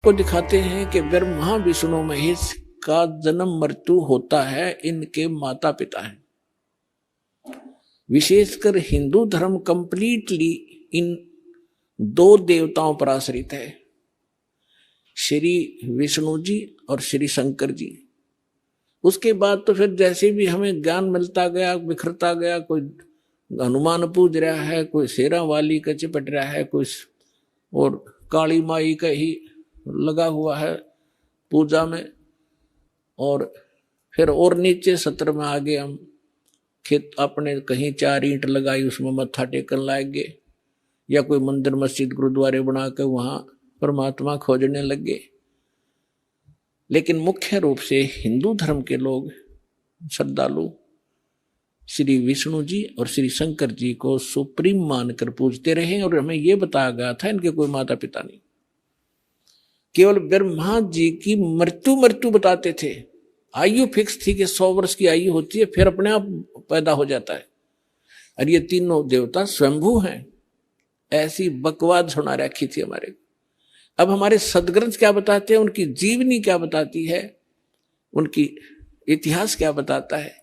को दिखाते हैं कि ब्रह्मा विष्णु महेश का जन्म मृत्यु होता है, इनके माता पिता हैं। विशेषकर हिंदू धर्म कंप्लीटली इन दो देवताओं पर आश्रित है, श्री विष्णु जी और श्री शंकर जी। उसके बाद तो फिर जैसे भी हमें ज्ञान मिलता गया, बिखरता गया, कोई हनुमान पूज रहा है, कोई शेरा वाली का चिपट रहा है, कोई और काली माई का ही लगा हुआ है पूजा में। और फिर और नीचे सत्र में आगे हम खेत अपने कहीं 4 ईंट लगाई, उसमें मत्था टेकन लग गए, या कोई मंदिर मस्जिद गुरुद्वारे बना के वहां परमात्मा खोजने लगे। लेकिन मुख्य रूप से हिंदू धर्म के लोग श्रद्धालु श्री विष्णु जी और श्री शंकर जी को सुप्रीम मानकर पूजते रहे। और हमें यह बताया गया था इनके कोई माता पिता नहीं, केवल ब्रह्मा जी की मृत्यु बताते थे। आयु फिक्स थी कि 100 वर्ष की आयु होती है, फिर अपने आप पैदा हो जाता है। और ये तीनों देवता स्वयंभू हैं, ऐसी बकवाद सुना रखी थी हमारे। अब हमारे सदग्रंथ क्या बताते हैं, उनकी जीवनी क्या बताती है, उनकी इतिहास क्या बताता है,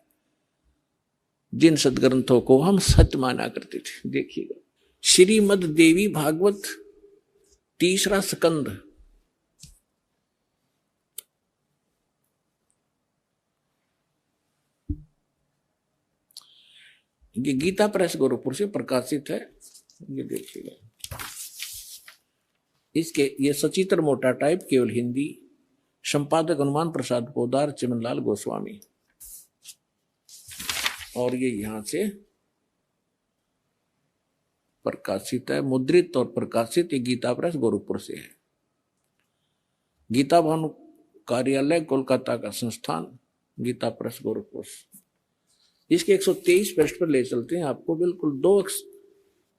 जिन सदग्रंथों को हम सत्य माना करते थे। देखिएगा, श्रीमद देवी भागवत 3रा स्कंद, ये गीता प्रेस गोरखपुर से प्रकाशित है। ये देखिएगा, इसके ये सचित्र मोटा टाइप, केवल हिंदी, संपादक हनुमान प्रसाद पोदार, चिमनलाल गोस्वामी। और ये यहां से प्रकाशित है, मुद्रित और प्रकाशित ये गीता प्रेस गोरखपुर से है। गीता भवन कार्यालय कोलकाता का संस्थान, गीता प्रेस गोरखपुर। इसके 123 पृष्ठ पर ले चलते हैं आपको, बिल्कुल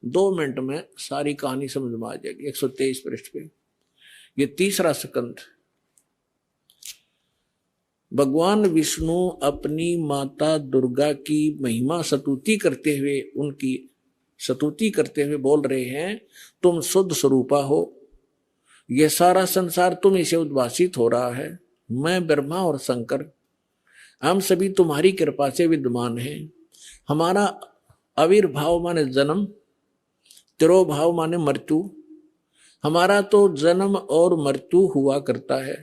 2 मिनट में सारी कहानी समझ में आ जाएगी। 123 पृष्ठ पे ये 3रा स्कंद। भगवान विष्णु अपनी माता दुर्गा की महिमा स्तुति करते हुए, उनकी स्तुति करते हुए बोल रहे हैं, तुम शुद्ध स्वरूपा हो, यह सारा संसार तुम इसे उद्भासित हो रहा है। मैं ब्रह्मा और शंकर, हम सभी तुम्हारी कृपा से विद्यमान हैं। हमारा आविर्भाव माने जन्म, तिरोभाव माने मृत्यु। हमारा तो जन्म और मृत्यु हुआ करता है,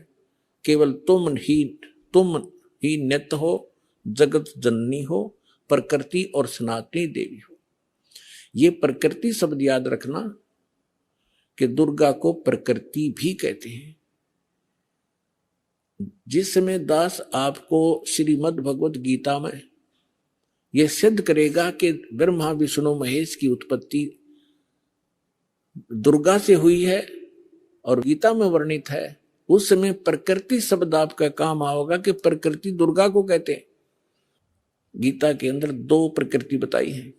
केवल तुम ही नित्य हो, जगत जननी हो, प्रकृति और सनातनी देवी हो। ये प्रकृति शब्द याद रखना कि दुर्गा को प्रकृति भी कहते हैं। जिस समय दास आपको श्रीमद् भगवत गीता में यह सिद्ध करेगा कि ब्रह्मा विष्णु महेश की उत्पत्ति दुर्गा से हुई है और गीता में वर्णित है, उस समय प्रकृति शब्द आपका काम आओगा कि प्रकृति दुर्गा को कहते हैं। गीता के अंदर 2 प्रकृति बताई है,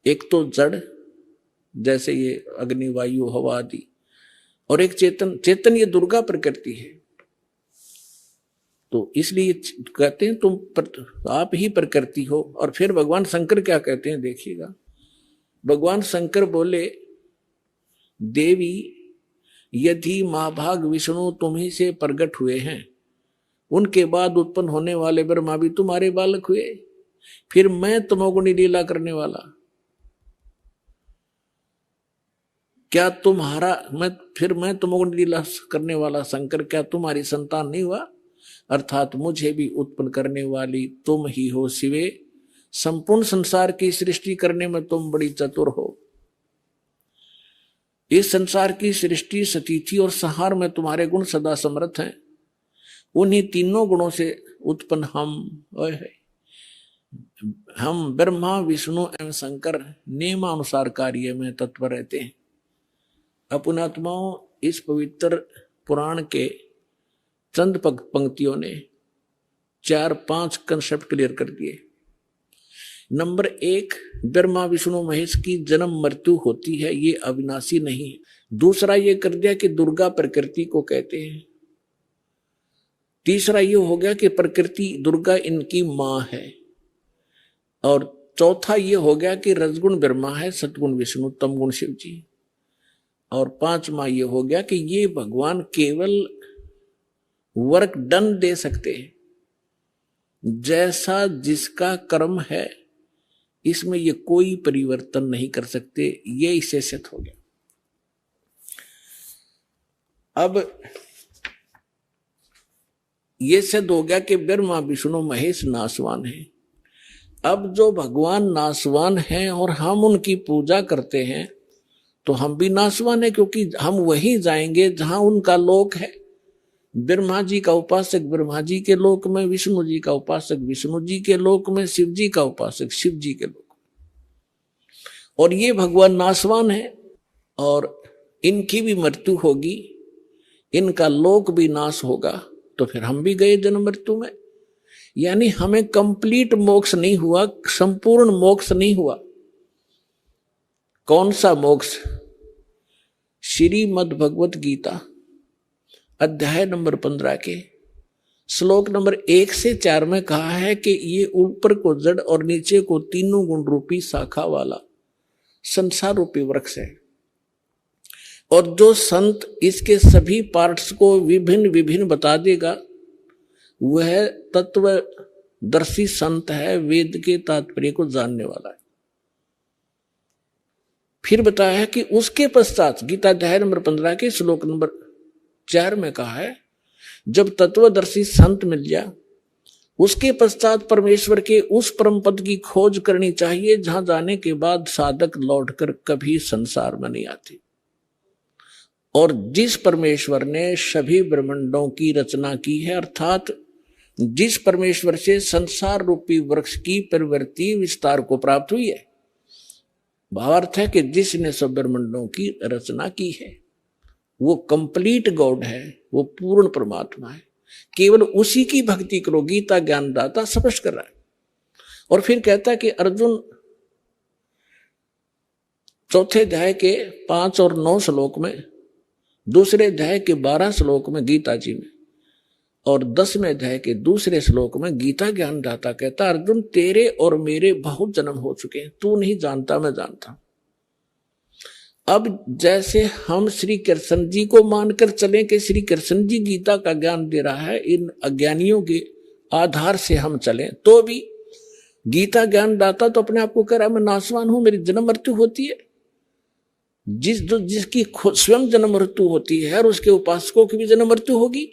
एक तो जड़ जैसे ये अग्नि वायु हवा आदि, और एक चेतन ये दुर्गा प्रकृति है। तो इसलिए कहते हैं तुम आप ही प्रकृति हो। और फिर भगवान शंकर क्या कहते हैं, देखिएगा। भगवान शंकर बोले, देवी यदि महाभाग विष्णु तुम ही से प्रकट हुए हैं, उनके बाद उत्पन्न होने वाले ब्रह्मा भी तुम्हारे बालक हुए, फिर मैं तमोगुणी लीला करने वाला, क्या तुम्हारा मैं तमोगुणी लीला करने वाला शंकर क्या तुम्हारी संतान नहीं हुआ? अर्थात मुझे भी उत्पन्न करने वाली तुम ही हो शिवे। संपूर्ण संसार की सृष्टि करने में तुम बड़ी चतुर हो। इस संसार की सृष्टि, स्थिति और संहार में तुम्हारे गुण सदा समर्थ हैं। उन्हीं तीनों गुणों से उत्पन्न हम ब्रह्मा विष्णु एवं शंकर नियमानुसार कार्य में तत्पर रहते हैं। अपनात्माओं, इस पवित्र पुराण के चंद पंक्तियों ने 4-5 कंसेप्ट क्लियर कर दिए। नंबर 1, ब्रह्मा विष्णु महेश की जन्म मृत्यु होती है, ये अविनाशी नहीं। दूसरा ये कर दिया कि दुर्गा प्रकृति को कहते हैं। तीसरा ये हो गया कि प्रकृति दुर्गा इनकी मां है। और चौथा ये हो गया कि रजगुण ब्रह्मा है, सतगुण विष्णु, तमगुण शिव जी। और पांचवा ये हो गया कि ये भगवान केवल वर्क डन दे सकते हैं, जैसा जिसका कर्म है इसमें ये कोई परिवर्तन नहीं कर सकते। ये इससे सिद्ध हो गया। अब ये सिद्ध हो गया कि ब्रह्मा विष्णु महेश नासवान है। अब जो भगवान नासवान हैं और हम उनकी पूजा करते हैं तो हम भी नासवान है, क्योंकि हम वहीं जाएंगे जहां उनका लोक है। ब्रह्मा जी का उपासक ब्रह्मा जी के लोक में, विष्णु जी का उपासक विष्णु जी के लोक में, शिव जी का उपासक शिव जी के लोक में। और ये भगवान नासवान है और इनकी भी मृत्यु होगी, इनका लोक भी नाश होगा, तो फिर हम भी गए जन्म मृत्यु में। यानी हमें कंप्लीट मोक्ष नहीं हुआ, संपूर्ण मोक्ष नहीं हुआ। कौन सा मोक्ष? श्रीमद् भगवत गीता अध्याय नंबर 15 के श्लोक नंबर 1 से 4 में कहा है कि ये ऊपर को जड़ और नीचे को तीनों गुण रूपी शाखा वाला संसार रूपी वृक्ष है, और जो संत इसके सभी पार्ट्स को विभिन्न विभिन्न बता देगा वह तत्वदर्शी संत है, वेद के तात्पर्य को जानने वाला है। फिर बताया है कि उसके पश्चात गीता अध्याय नंबर 15 के श्लोक नंबर 4 में कहा है, जब तत्वदर्शी संत मिल गया उसके पश्चात परमेश्वर के उस परम पद की खोज करनी चाहिए जहां जाने के बाद साधक लौटकर कभी संसार में नहीं आते। और जिस परमेश्वर ने सभी ब्रह्मांडों की रचना की है, अर्थात जिस परमेश्वर से संसार रूपी वृक्ष की प्रवृत्ति विस्तार को प्राप्त हुई है, भावार्थ है कि जिसने सब ब्रह्मांडों की रचना की है वो कंप्लीट गॉड है, वो पूर्ण परमात्मा है। केवल उसी की भक्ति करो, गीता ज्ञानदाता स्पष्ट कर रहा है। और फिर कहता है कि अर्जुन चौथे अध्याय के 5 और 9 श्लोक में, दूसरे अध्याय के 12 श्लोक में गीता जी में, और 10वें अध्याय के दूसरे श्लोक में गीता ज्ञानदाता कहता, अर्जुन तेरे और मेरे बहुत जन्म हो चुके हैं, तू नहीं जानता मैं जानता हूं। अब जैसे हम श्री कृष्ण जी को मानकर चलें कि श्री कृष्ण जी गीता का ज्ञान दे रहा है, इन अज्ञानियों के आधार से हम चलें, तो भी गीता ज्ञानदाता तो अपने आप को कह रहा है मैं नासवान हूं, मेरी जन्म मृत्यु होती है। जिसकी स्वयं जन्म मृत्यु होती है और उसके उपासकों की भी जन्म मृत्यु होगी।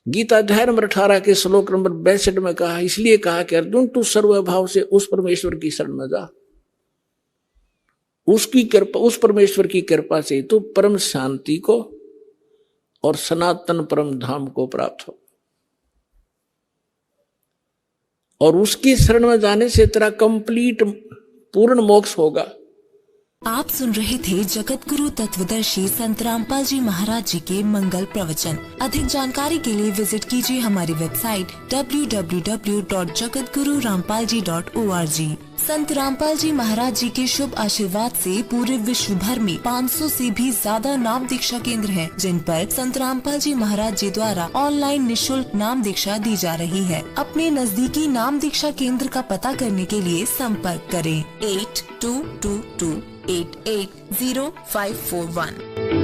गीता अध्याय नंबर 18 के श्लोक नंबर 62 में कहा, इसलिए कहा कि अर्जुन तू सर्वभाव से उस परमेश्वर की शरण में जा, उसकी कृपा, उस परमेश्वर की कृपा से तो परम शांति को और सनातन परम धाम को प्राप्त हो, और उसकी शरण में जाने से तेरा कंप्लीट पूर्ण मोक्ष होगा। आप सुन रहे थे जगत गुरु तत्वदर्शी संत रामपाल जी महाराज जी के मंगल प्रवचन। अधिक जानकारी के लिए विजिट कीजिए हमारी वेबसाइट www.jagatgururampalji.org। संत रामपाल जी महाराज जी के शुभ आशीर्वाद से पूरे विश्व भर में 500 से भी ज्यादा नाम दीक्षा केंद्र हैं, जिन पर संत रामपाल जी महाराज जी द्वारा ऑनलाइन निःशुल्क नाम दीक्षा दी जा रही है। अपने नजदीकी नाम दीक्षा केंद्र का पता करने के लिए संपर्क करें 8222880541।